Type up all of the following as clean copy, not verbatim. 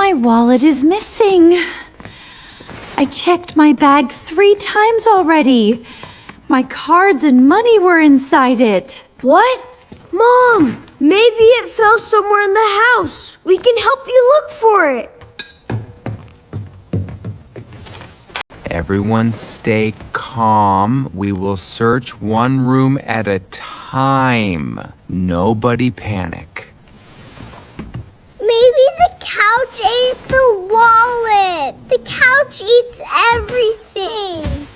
My wallet is missing. I checked my bag 3 times already. My cards and money were inside it. What? Mom, maybe it fell somewhere in the house. We can help you look for it. Everyone stay calm. We will search one room at a time. Nobody panic. Maybe the couch ate the wallet. The couch eats everything.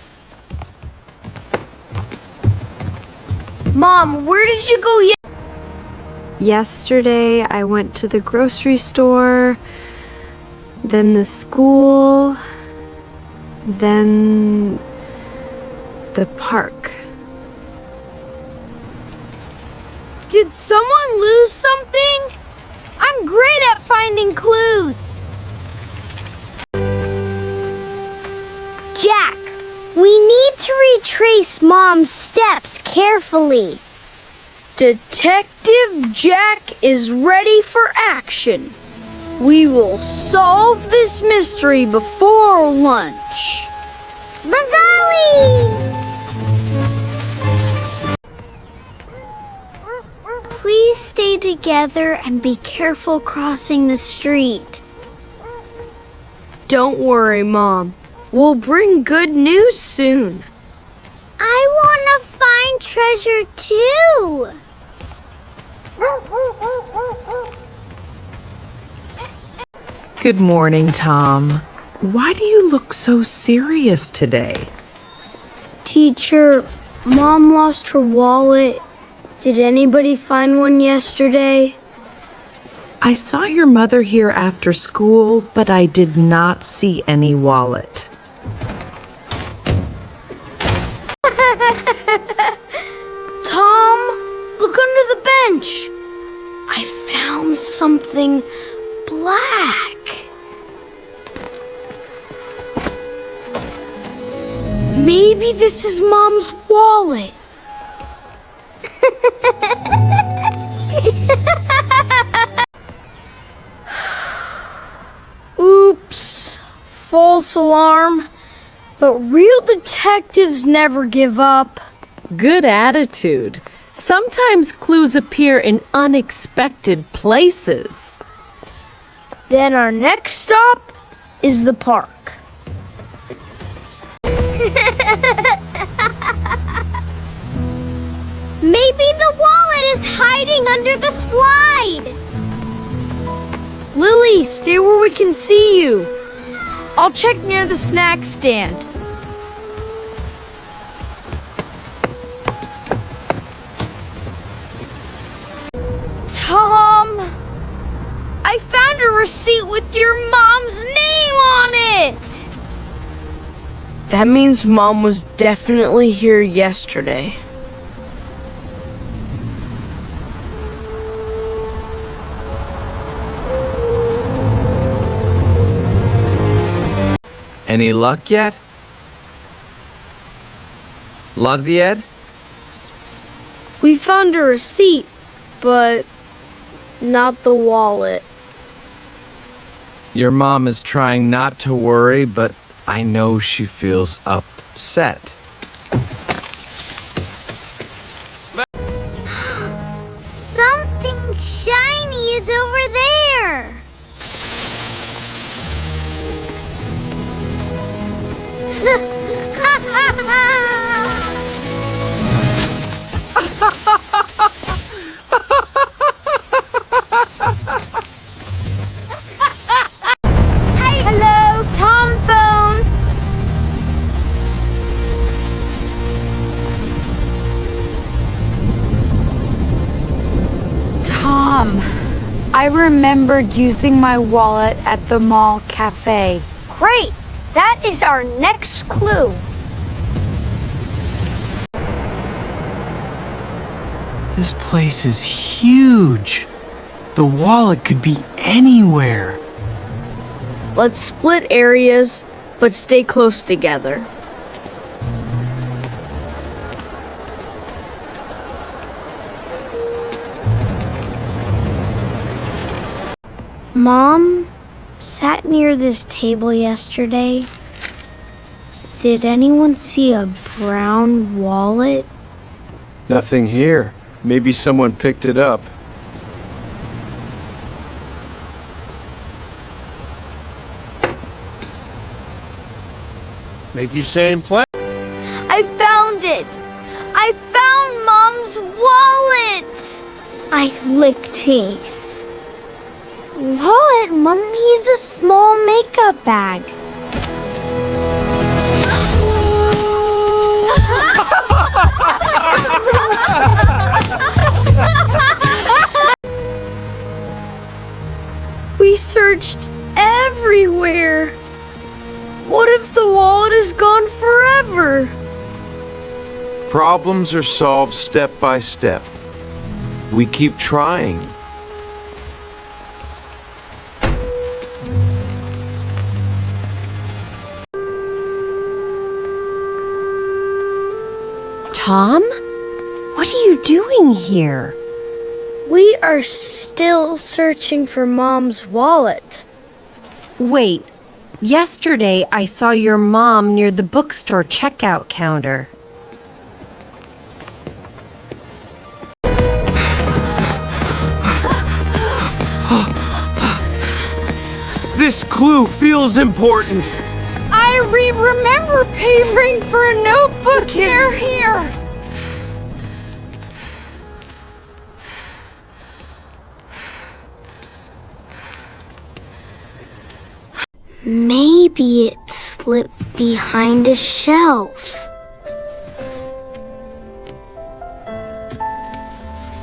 Mom, where did you go Yesterday, I went to the grocery store, then the school, then the park. Did someone lose something? I'm great at finding clues. Jack, we need to retrace Mom's steps carefully. Detective Jack is ready for action. We will solve this mystery before lunch. Bengali! Please stay together and be careful crossing the street. Don't worry, Mom. We'll bring good news soon. I want to find treasure too. Good morning, Tom. Why do you look so serious today? Teacher, Mom lost her wallet. Did anybody find one yesterday? I saw your mother here after school, but I did not see any wallet. Tom, look under the bench. I found something black. Maybe this is Mom's wallet. Oops, false alarm. But real detectives never give up. Good attitude. Sometimes clues appear in unexpected places. Then our next stop is the park. Maybe the wallet is hiding under the slide. Lily, stay where we can see you. I'll check near the snack stand. Tom, I found a receipt with your mom's name on it. That means Mom was definitely here yesterday. Any luck yet? Luck yet? We found a receipt, but not the wallet. Your mom is trying not to worry, but I know she feels upset. Something shiny is over there. Hey, hello, Tom phone. Tom, I remembered using my wallet at the mall cafe. Great, that is our next clue. This place is huge. The wallet could be anywhere. Let's split areas, but stay close together. Mom, sat near this table yesterday, did anyone see a brown wallet? Nothing here. Maybe someone picked it up. Make you same play. I found it! I found Mom's wallet! I licked his. Wallet, Mom, he's a small makeup bag. We searched everywhere. What if the wallet is gone forever? Problems are solved step by step. We keep trying. Tom? What are you doing here? We are still searching for Mom's wallet. Wait, yesterday I saw your mom near the bookstore checkout counter. This clue feels important. I remember paying for a notebook here. Maybe it slipped behind a shelf.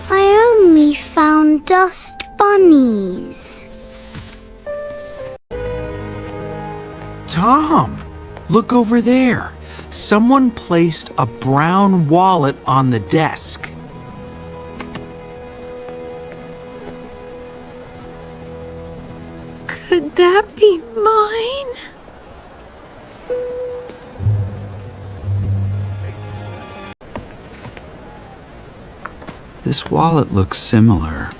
I only found dust bunnies. Tom, look over there. Someone placed a brown wallet on the desk. Could that be mine? This wallet looks similar,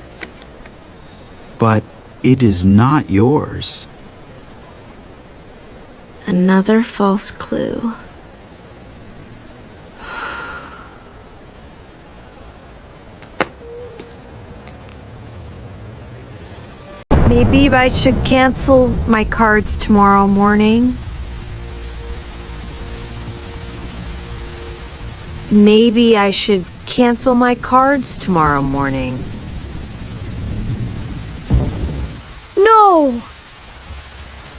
but it is not yours. Another false clue. Maybe I should cancel my cards tomorrow morning. Maybe I should cancel my cards tomorrow morning. No!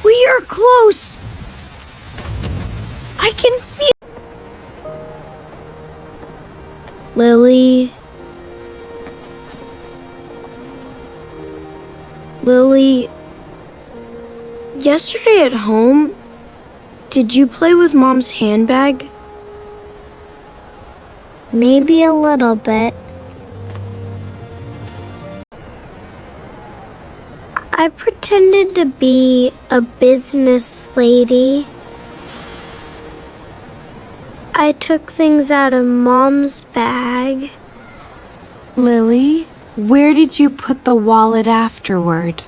We are close! I can feel. Lily. Lily. Yesterday at home, did you play with Mom's handbag? Maybe a little bit. I pretended to be a business lady. I took things out of Mom's bag. Lily, where did you put the wallet afterward?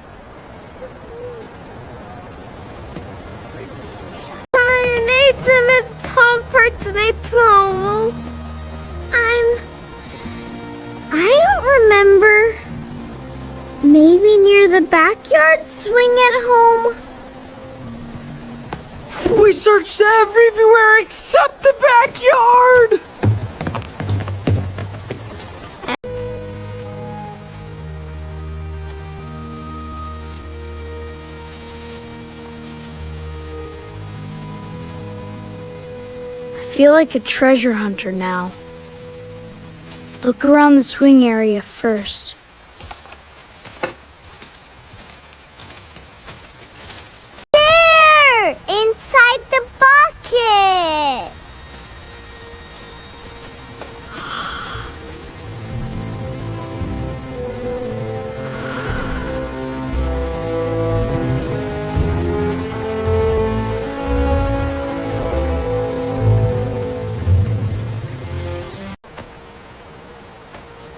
I don't remember. Maybe near the backyard swing at home. We searched everywhere except the backyard! I feel like a treasure hunter now. Look around the swing area first. There! Inside the bucket!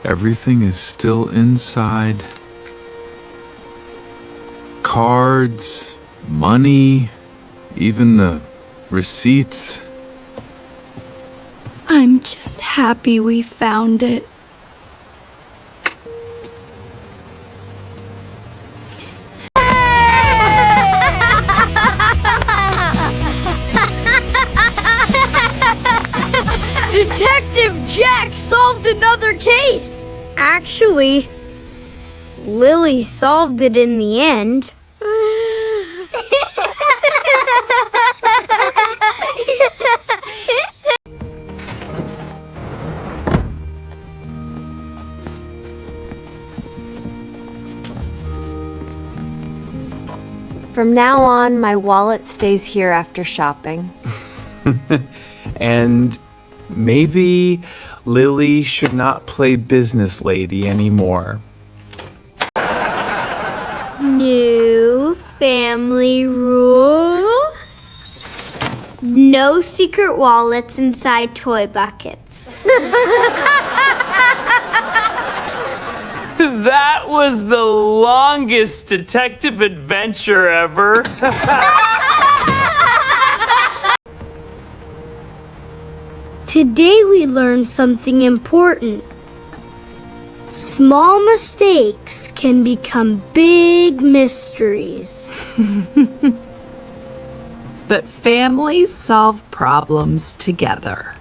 Everything is still inside. Cards, money, even the receipts. I'm just happy we found it. Detective Jack solved another case! Actually, Lily solved it in the end. From now on, my wallet stays here after shopping. And maybe Lily should not play business lady anymore. New family rule. No secret wallets inside toy buckets. That was the longest detective adventure ever. Today we learned something important. Small mistakes can become big mysteries. But families solve problems together.